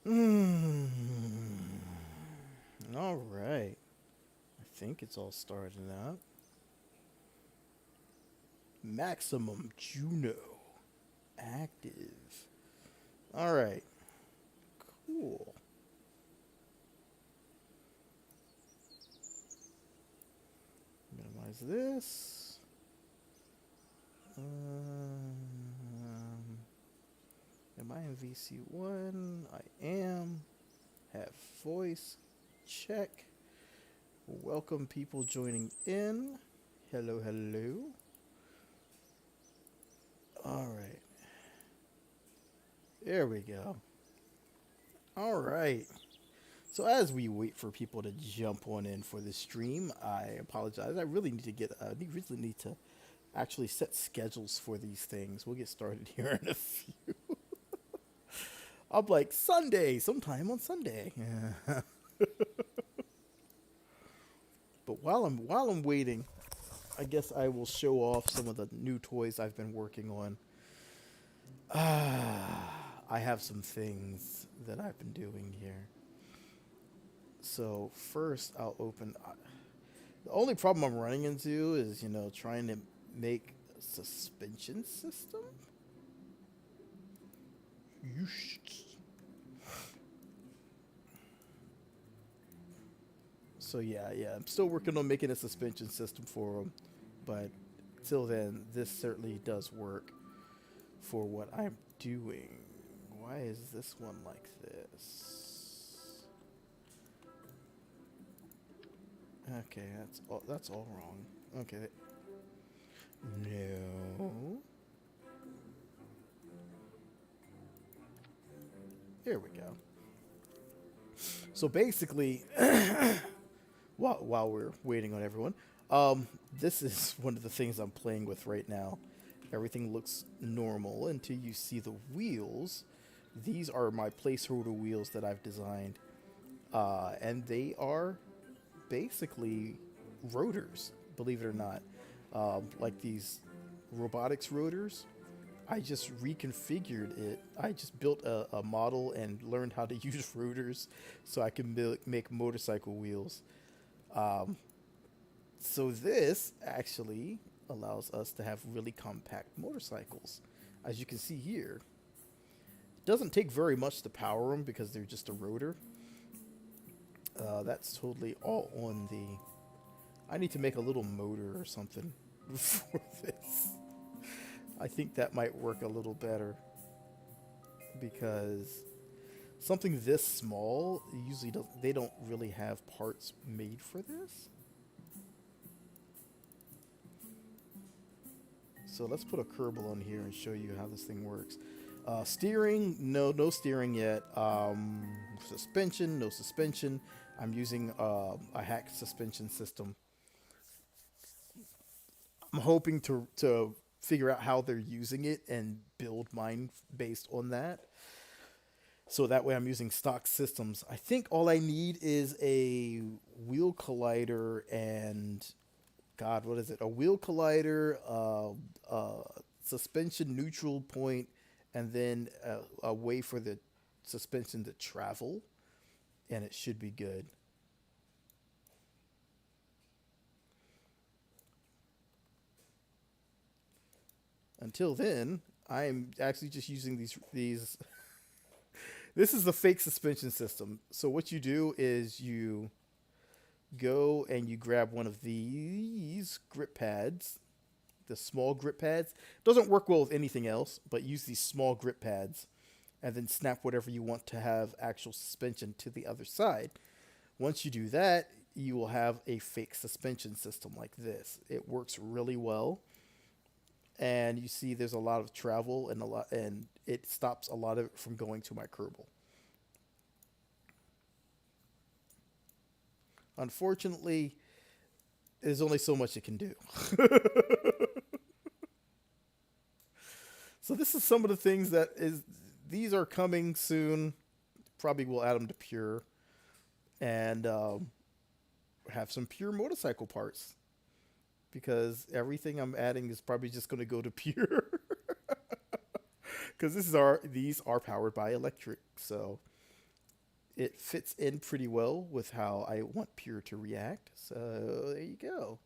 Mm. All right. I think it's all starting up. Maximum Juno active. All right. Cool. Minimize this. Am I in VC1? I am. Have voice. Check. Welcome people joining in. Hello, hello. All right. There we go. All right. So as we wait for people to jump on in for the stream, I apologize. I really need to really need to actually set schedules for these things. We'll get started here in a few. I'm like Sunday, sometime on Sunday. But while I'm waiting, I guess I will show off some of the new toys I've been working on. I have some things that I've been doing here. So first, I'll open. The only problem I'm running into is trying to make a suspension system. Yeesh. So yeah, I'm still working on making a suspension system for them, but till then, this certainly does work for what I'm doing. Why is this one like this? Okay, that's all wrong. Okay. No. Here we go. So basically, while we're waiting on everyone, this is one of the things I'm playing with right now. Everything looks normal until you see the wheels. These are my placeholder wheels that I've designed, and they are basically rotors. Believe it or not, like these robotics rotors. I just reconfigured it. I just built a model and learned how to use rotors so I can make motorcycle wheels. Um, so this actually allows us to have really compact motorcycles. As you can see here, it doesn't take very much to power them because they're just a rotor. That's totally all on the. I need to make a little motor or something for this. I think that might work a little better because something this small usually doesn't. They don't really have parts made for this. So let's put a Kerbal on here and show you how this thing works. Steering, no steering yet. Suspension, no suspension. I'm using a hack suspension system. I'm hoping to figure out how they're using it and build mine based on that. So that way I'm using stock systems. I think all I need is a wheel collider and God, what is it? A wheel collider, suspension neutral point, and then a way for the suspension to travel, and it should be good. Until then, I'm actually just using these. This is the fake suspension system. So what you do is you go and you grab one of these grip pads, the small grip pads. Doesn't work well with anything else, but use these small grip pads and then snap whatever you want to have actual suspension to the other side. Once you do that, you will have a fake suspension system like this. It works really well. And you see there's a lot of travel and it stops a lot of it from going to my Kerbal. Unfortunately, there's only so much it can do. So this is some of the things that is these are coming soon. Probably will add them to pure and have some pure motorcycle parts because everything I'm adding is probably just going to go to pure because these are powered by electric. So it fits in pretty well with how I want Pure to react. So there you go.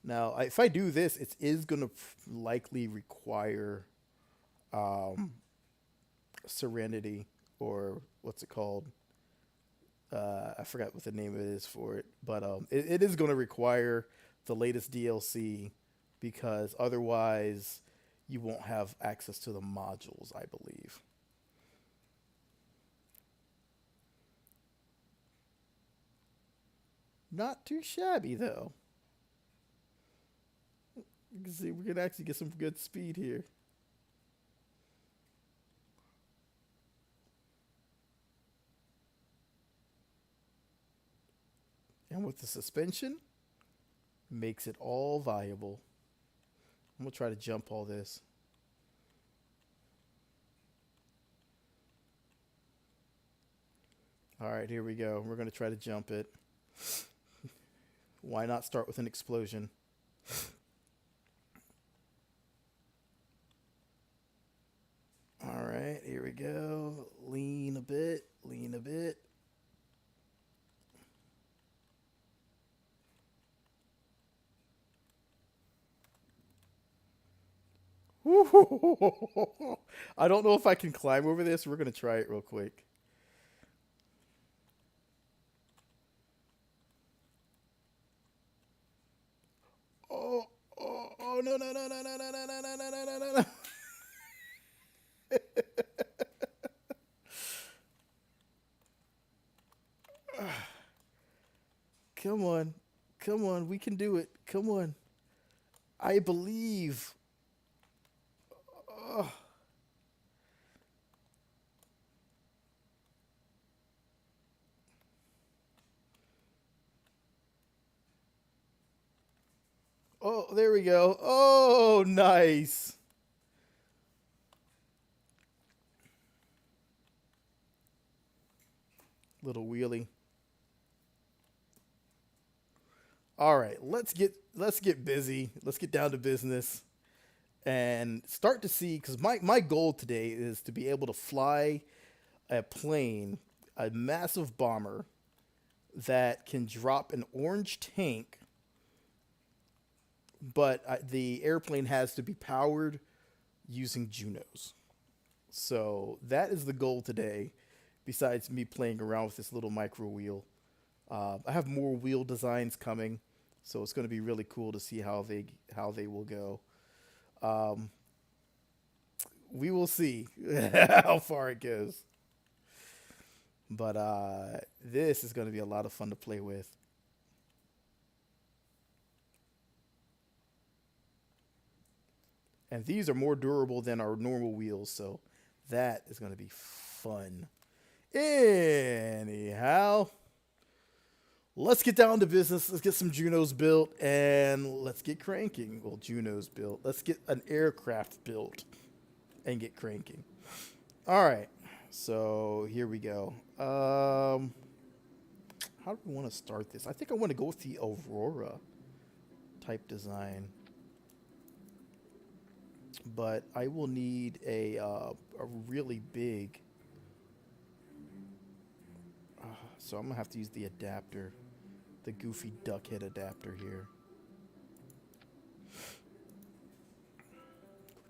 Now, if I do this, it is going to likely require um, Serenity, or what's it called? I forgot what the name of it is for it, but it is going to require the latest DLC because otherwise you won't have access to the modules, I believe. Not too shabby though. You can see we can actually get some good speed here. And with the suspension, makes it all viable. I'm gonna try to jump all this. All right, here we go. We're gonna try to jump it. Why not start with an explosion? All right, here we go. Lean a bit, lean a bit. I don't know if I can climb over this. We're going to try it real quick. Oh, oh, no, no, no, no, no, no, no, no, no, no, no, no, no. Come on. Come on. We can do it. Come on. I believe. Oh, oh, there we go. Oh, nice. Little wheelie. All right, let's get busy. Let's get down to business and start to see because my goal today is to be able to fly a plane, a massive bomber that can drop an orange tank, but the airplane has to be powered using Junos. So that is the goal today. Besides me playing around with this little micro wheel, I have more wheel designs coming, so it's going to be really cool to see how they will go. Um, we will see how far it goes. But this is going to be a lot of fun to play with. And these are more durable than our normal wheels, so that is going to be fun. Anyhow, let's get down to business. Let's get some Junos built and let's get cranking. Well, Junos built. Let's get an aircraft built and get cranking. All right. So here we go. How do we want to start this? I think I want to go with the Aurora type design, but I will need a really big. So I'm gonna have to use the adapter, the goofy duck head adapter here.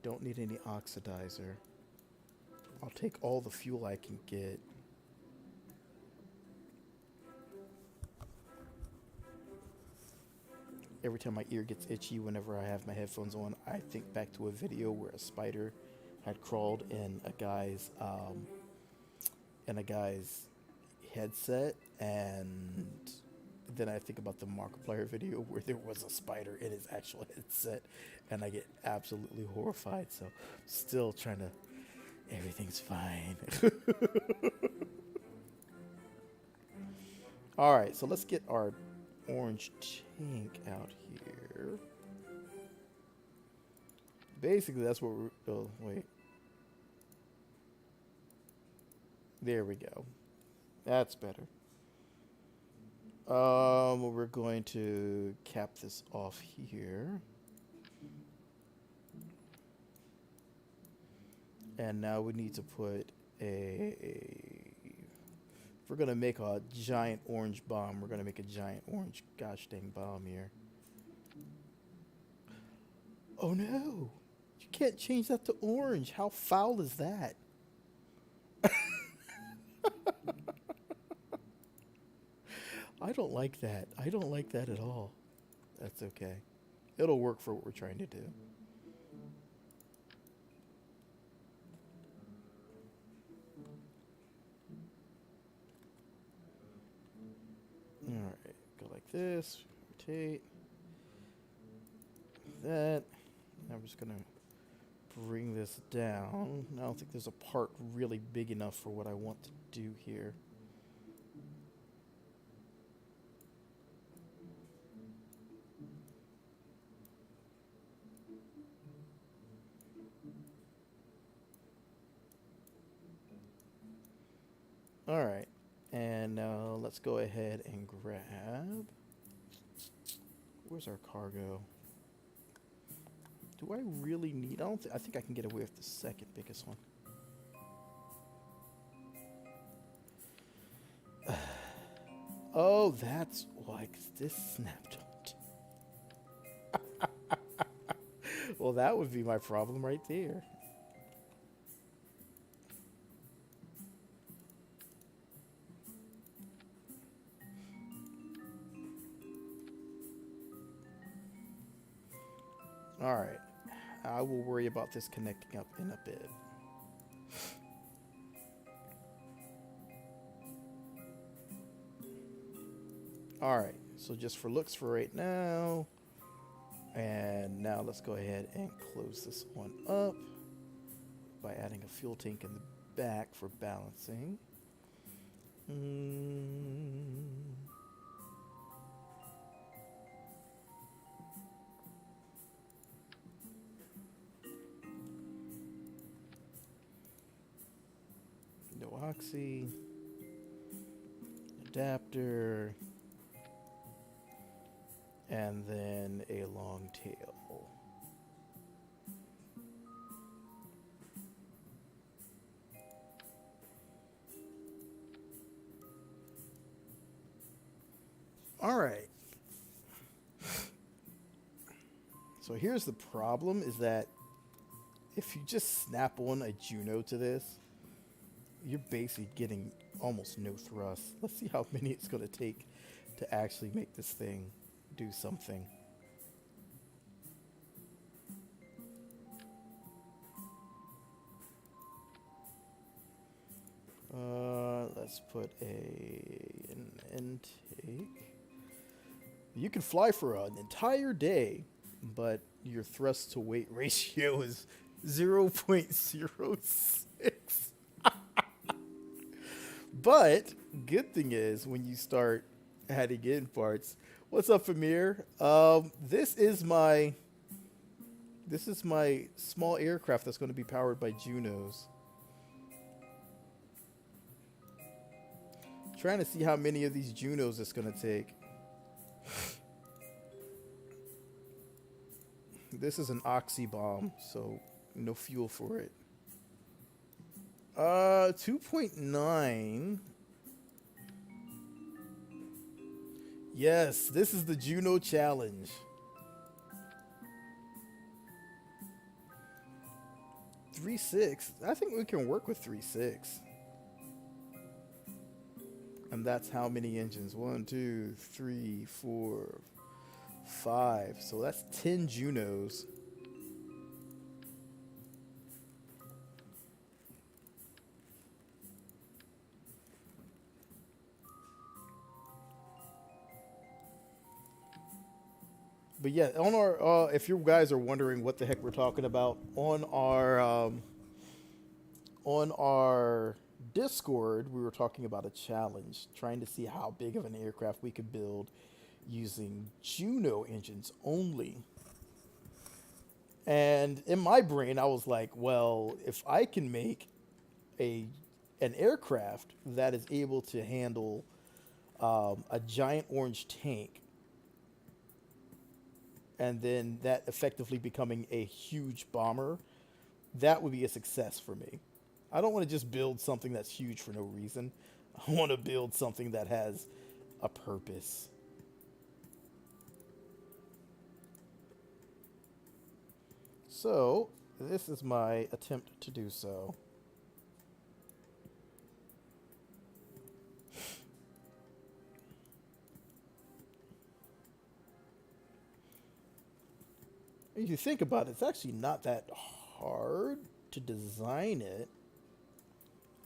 Don't need any oxidizer. I'll take all the fuel I can get. Every time my ear gets itchy whenever I have my headphones on, I think back to a video where a spider had crawled in a guy's headset, and then I think about the Markiplier video where there was a spider in his actual headset, and I get absolutely horrified. So, still trying to. Everything's fine. All right, so let's get our orange tank out here. Basically, that's what we're. Oh, wait. There we go. That's better. We're going to cap this off here. And now we need to put If we're gonna make a giant orange bomb, we're gonna make a giant orange gosh dang bomb here. Oh no! You can't change that to orange. How foul is that? I don't like that. I don't like that at all. That's okay. It'll work for what we're trying to do. Alright, go like this, rotate, that. Now I'm just gonna bring this down. I don't think there's a part really big enough for what I want to do here. Alright, and now let's go ahead and grab... Where's our cargo? Do I really need... I think I can get away with the second biggest one. Oh, that's why this snapped on. Well, that would be my problem right there. Alright. I will worry about this connecting up in a bit. Alright, so just for looks for right now. And now let's go ahead and close this one up by adding a fuel tank in the back for balancing. No oxy. Adapter. And then a long tail. All right. So here's the problem is that if you just snap on a Juno to this, you're basically getting almost no thrust. Let's see how many it's going to take to actually make this thing do something. Let's put an intake. You can fly for an entire day, but your thrust to weight ratio is 0.06. But good thing is when you start adding in parts. What's up, Amir? This is my small aircraft that's going to be powered by Junos. Trying to see how many of these Junos it's going to take. This is an oxy bomb, so no fuel for it. 2.9. Yes, this is the Juno challenge. 3.6. I think we can work with 3.6. And that's how many engines? 1, 2, 3, 4, 5. So that's 10 Junos. But yeah, on our if you guys are wondering what the heck we're talking about, on our Discord, we were talking about a challenge, trying to see how big of an aircraft we could build using Juno engines only. And in my brain, I was like, well, if I can make an aircraft that is able to handle a giant orange tank, and then that effectively becoming a huge bomber, that would be a success for me. I don't want to just build something that's huge for no reason. I want to build something that has a purpose. So, this is my attempt to do so. If you think about it, it's actually not that hard to design it,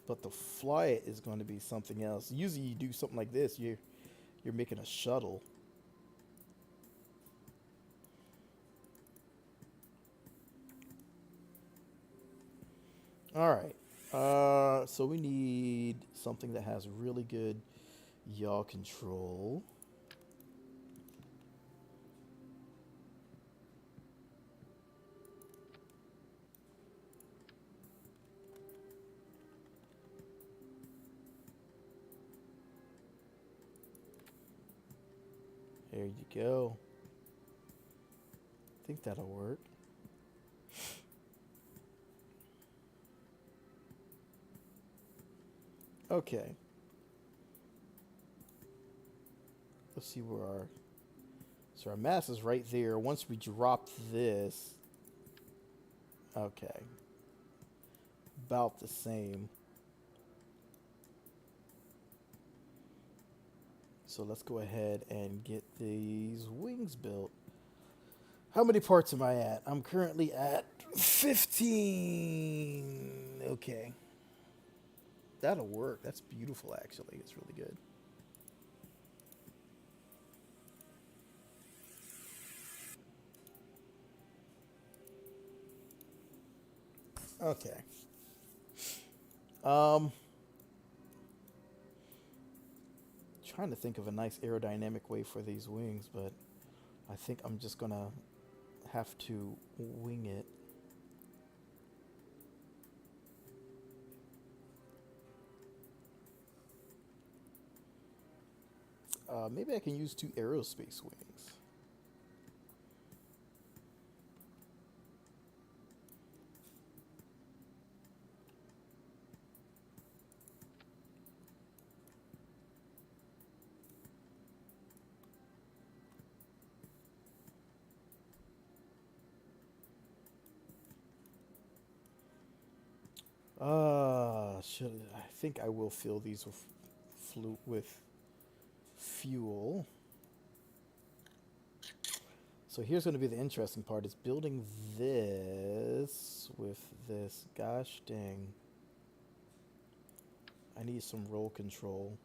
but to fly it is going to be something else. Usually you do something like this, you're making a shuttle. All right. So we need something that has really good yaw control. There you go. I think that'll work. Okay. Let's see where our... So our mass is right there. Once we drop this... Okay. About the same. So let's go ahead and get these wings built. How many parts am I at? I'm currently at 15. Okay. That'll work. That's beautiful, actually. It's really good. Okay. Um, Trying to think of a nice aerodynamic way for these wings, but I think I'm just gonna have to wing it. Maybe I can use 2 aerospace wings. Should I think I will fill these with fuel. So here's going to be the interesting part: is building this with this. Gosh dang! I need some roll control.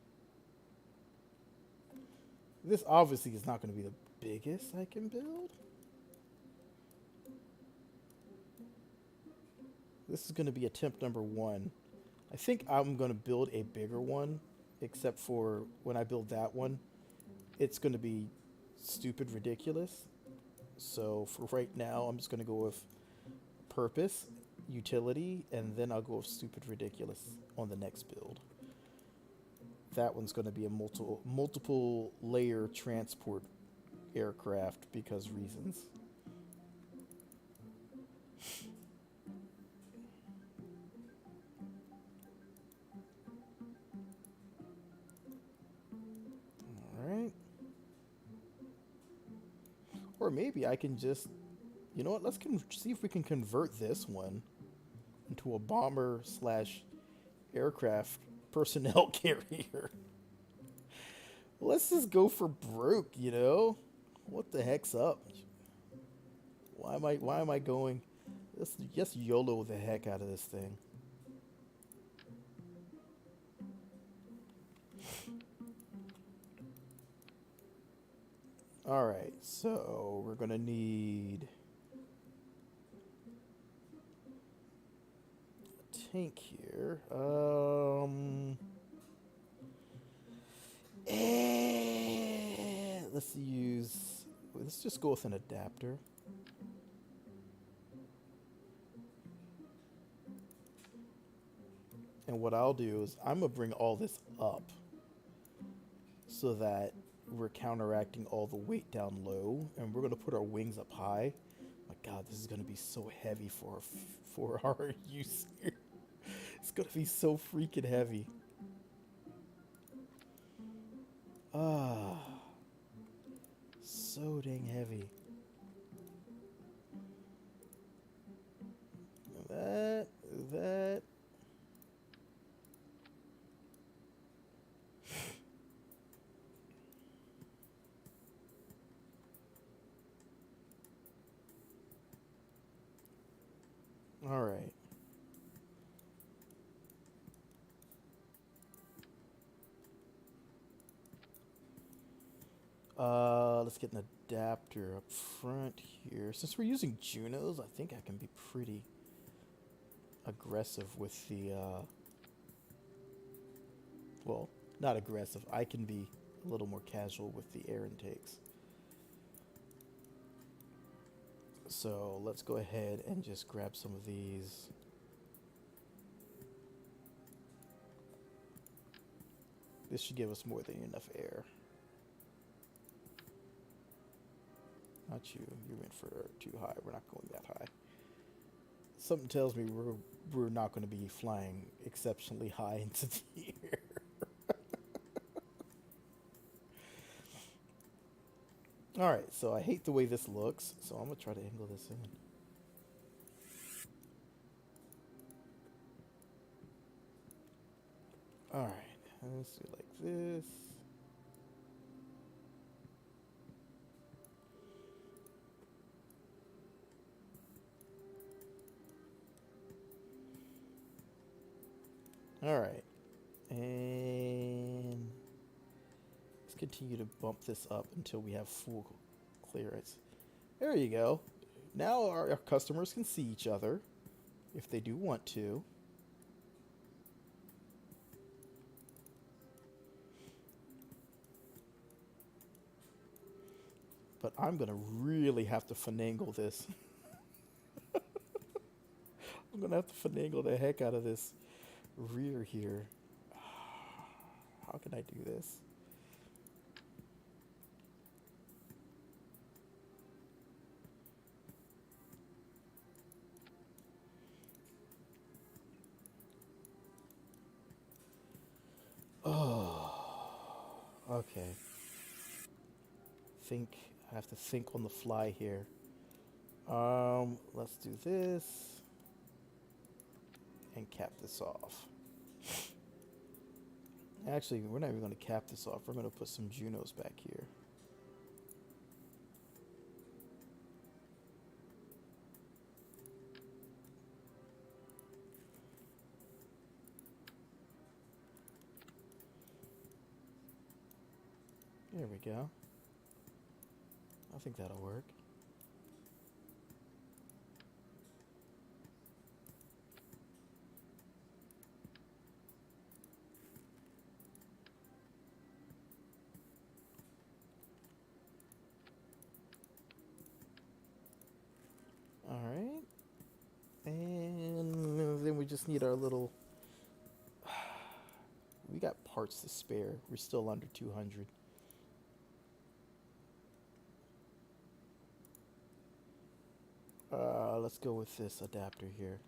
This obviously is not going to be the biggest I can build. This is going to be attempt number 1. I think I'm going to build a bigger one, except for when I build that one, it's going to be stupid ridiculous. So for right now, I'm just going to go with purpose, utility, and then I'll go with stupid ridiculous on the next build. That one's going to be a multiple layer transport aircraft because reasons. Or maybe I can just, you know what, let's see if we can convert this one into a bomber slash aircraft personnel carrier. Let's just go for broke, you know? What the heck's up? Why am I going? Let's just YOLO the heck out of this thing. Alright, so we're gonna need a tank here. Let's just go with an adapter. And what I'll do is I'm gonna bring all this up so that we're counteracting all the weight down low, and we're gonna put our wings up high. My God, this is gonna be so heavy for our use here. It's gonna be so freaking heavy. Ah, so dang heavy. That. All right. Let's get an adapter up front here. Since we're using Junos, I think I can be pretty aggressive with the, well, not aggressive. I can be a little more casual with the air intakes. So let's go ahead and just grab some of these. This should give us more than enough air. Not you. You went for too high. We're not going that high. Something tells me we're not going to be flying exceptionally high into the air. All right, so I hate the way this looks, so I'm going to try to angle this in. All right, let's do it like this. All right, and let's continue to bump this up until we have full clearance. There you go. Now our customers can see each other if they do want to. But I'm going to really have to finagle this. I'm going to have to finagle the heck out of this rear here. How can I do this? Oh, okay. I have to think on the fly here. Let's do this and cap this off. Actually, we're not even going to cap this off. We're going to put some Junos back here. There we go. I think that'll work. All right. And then we just need our little... We got parts to spare. We're still under 200. Let's go with this adapter here.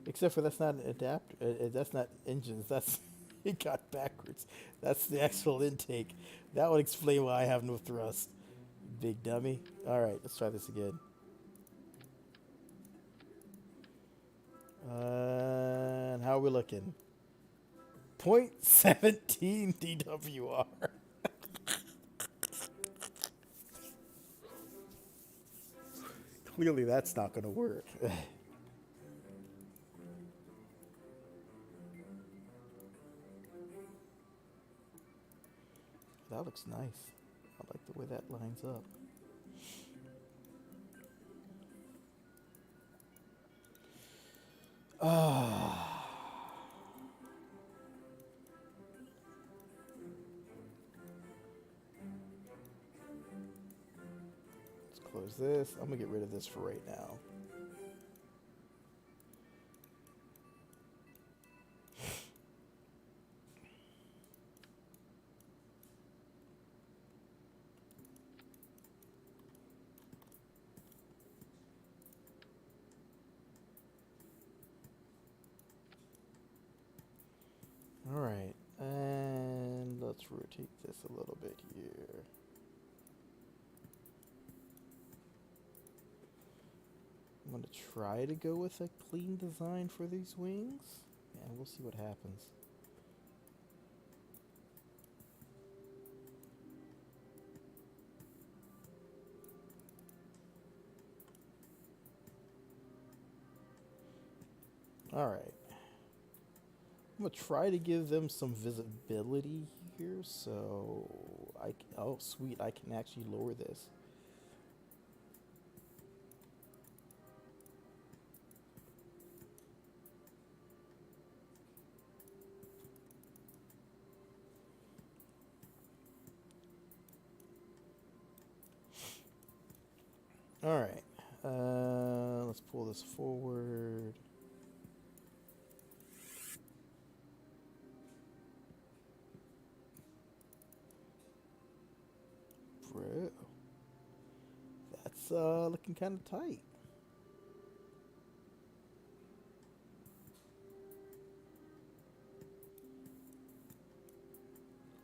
Except for that's not an adapter. That's not engines. That's it got backwards. That's the actual intake. That would explain why I have no thrust. Big dummy. All right, let's try this again. And how are we looking? 0.17 DWR. Clearly, that's not going to work. That looks nice. I like the way that lines up. Let's Close this. I'm gonna get rid of this for right now. Alright, and let's rotate this a little bit here. I'm going to try to go with a clean design for these wings, and we'll see what happens. Alright. I'm going to try to give them some visibility here, so oh sweet, I can actually lower this. Alright, let's pull this forward. Bro, that's looking kind of tight.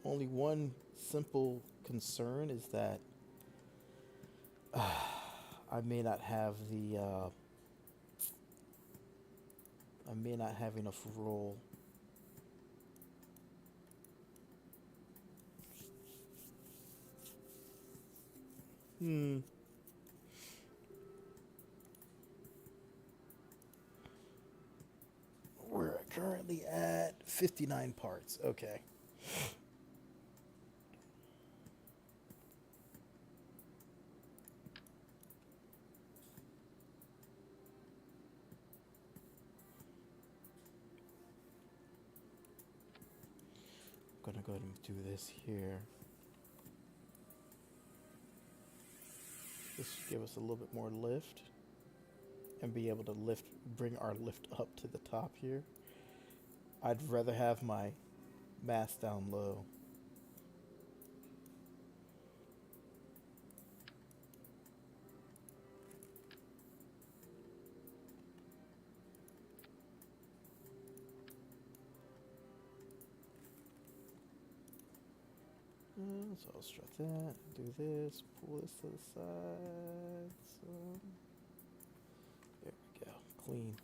Only one simple concern is that I may not have the I may not have enough roll. We're currently at 59 parts. Okay. I'm gonna go ahead and do this here. This should give us a little bit more lift and be able to bring our lift up to the top here. I'd rather have my mass down low. So I'll strut that, do this, pull this to the side. So there we go, clean.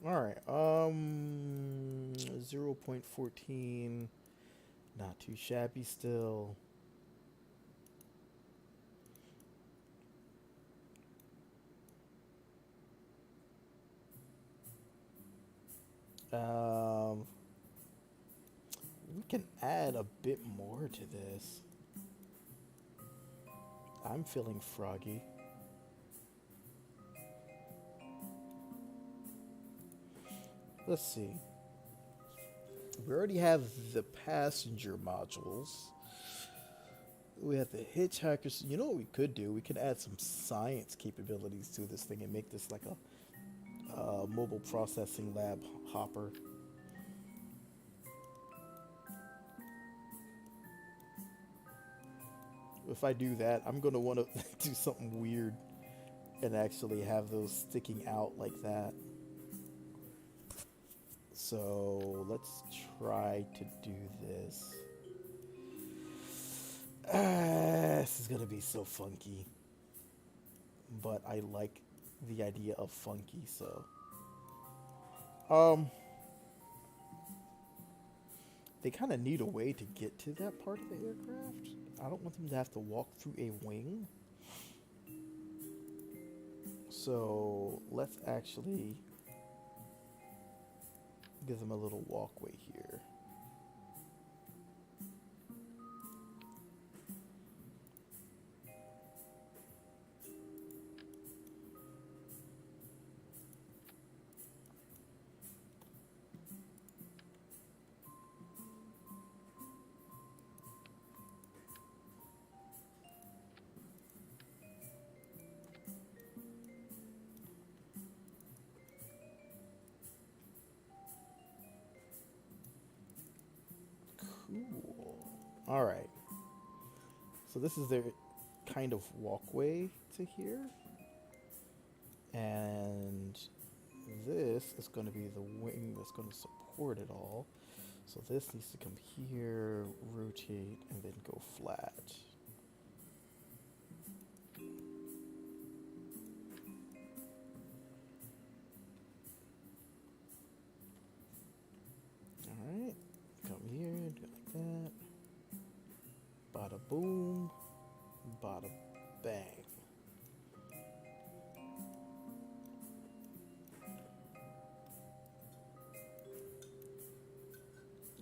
Alright, 0.14, not too shabby still. We can add a bit more to this. I'm feeling froggy. Let's see. We already have the passenger modules. We have the hitchhikers. You know what we could do? We could add some science capabilities to this thing and make this like a mobile processing lab hopper. If I do that, I'm going to want to do something weird and actually have those sticking out like that. So let's try to do this. This is going to be so funky. But I like the idea of funky, so. They kind of need a way to get to that part of the aircraft. I don't want them to have to walk through a wing. So let's actually give them a little walkway here. Cool. All right. So this is their kind of walkway to here. And this is going to be the wing that's going to support it all. So this needs to come here, rotate, and then go flat. Alright, come here, do it like that. Bada boom, bada bang.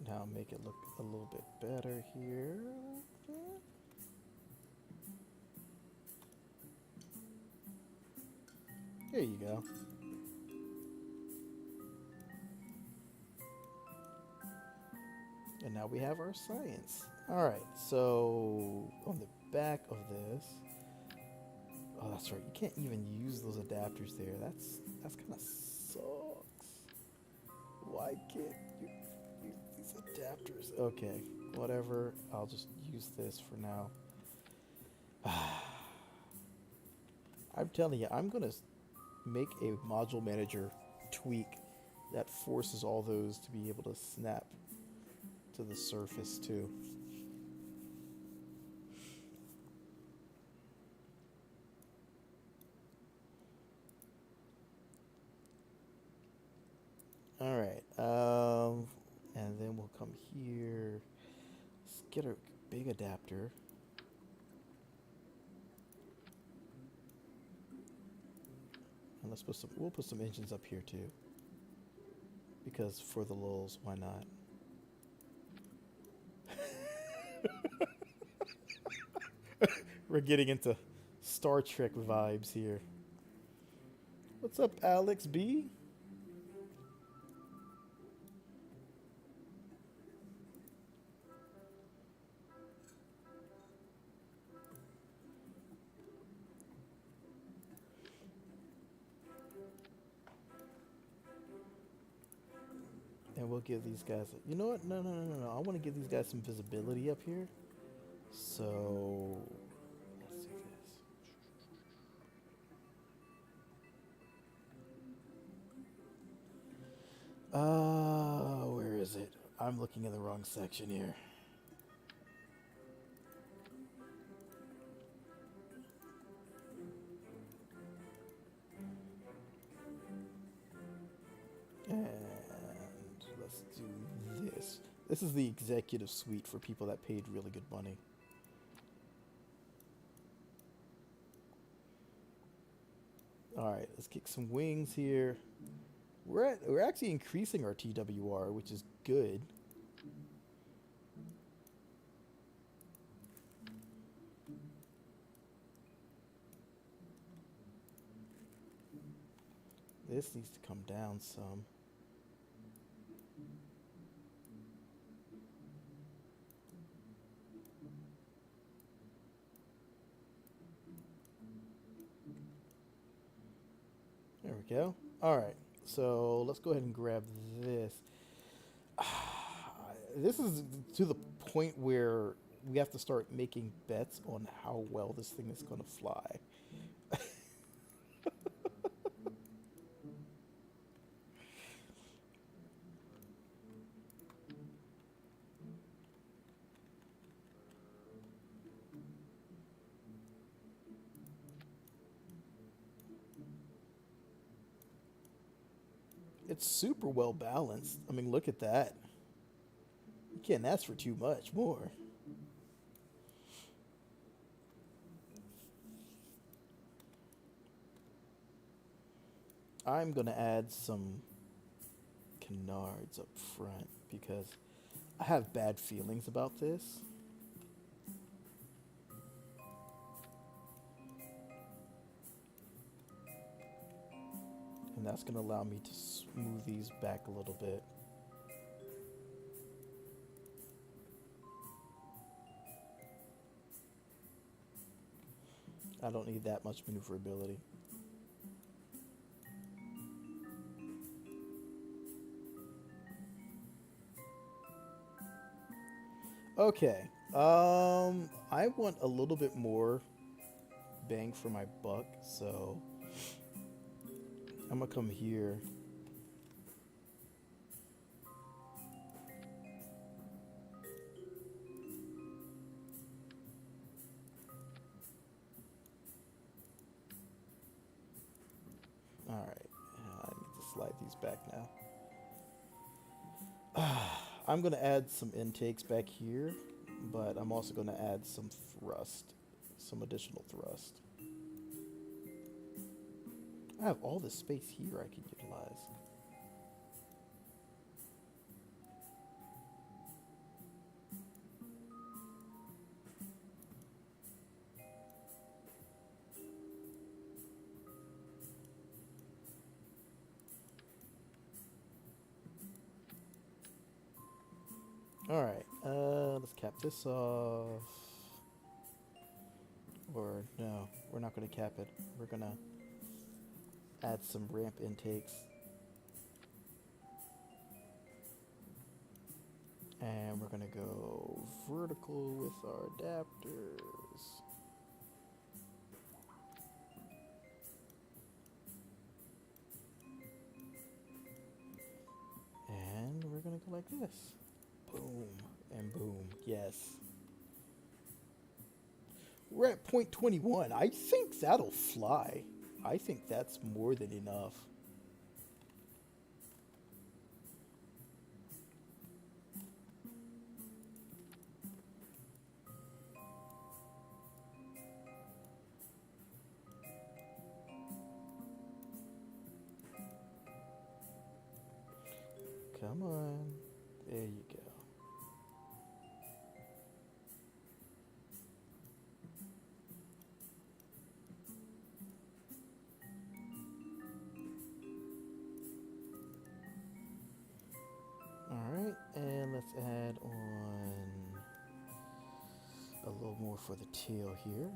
Now make it look a little bit better here. There you go. And now we have our science. Alright, so on the back of this. Oh, that's right. You can't even use those adapters there. That's kind of sucks. Why can't you use these adapters? Okay, whatever. I'll just use this for now. I'm telling you, I'm gonna make a module manager tweak that forces all those to be able to snap to the surface too. All right, and then we'll come here. Let's get a big adapter. And we'll put some engines up here too. Because for the lulz, why not? We're getting into Star Trek vibes here. What's up, Alex B? And we'll give these guys... You know what? No. I want to give these guys some visibility up here. So... let's do this. Where is it? I'm looking in the wrong section here. And let's do this. This is the executive suite for people that paid really good money. Alright, let's kick some wings here. We're actually increasing our TWR, which is good. This needs to come down some. There we go. All right. So let's go ahead and grab this. This is to the point where we have to start making bets on how well this thing is going to fly. It's super well balanced. I mean, look at that. You can't ask for too much more. I'm going to add some canards up front because I have bad feelings about this. And that's going to allow me to smooth these back a little bit. I don't need that much maneuverability. Okay. I want a little bit more bang for my buck, so I'm gonna come here. All right. I need to slide these back now. I'm gonna add some intakes back here, but I'm also gonna add some thrust, some additional thrust. I have all this space here I can utilize. Alright, let's cap this off. Or, no, we're not going to cap it. We're going to add some ramp intakes. And we're going to go vertical with our adapters. And we're going to go like this. Boom and boom. Yes. We're at point 21. I think that'll fly. I think that's more than enough. Come on. There you go. Alright, and let's add on a little more for the tail here.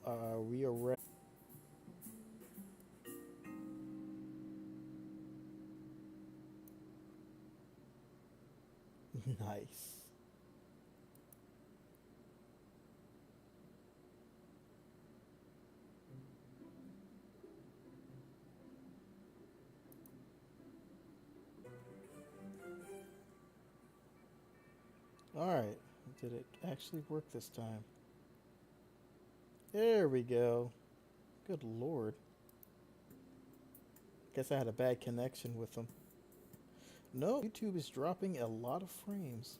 Are we around? Nice. Alright, did it actually work this time? There we go. Good lord. Guess I had a bad connection with them. No, YouTube is dropping a lot of frames.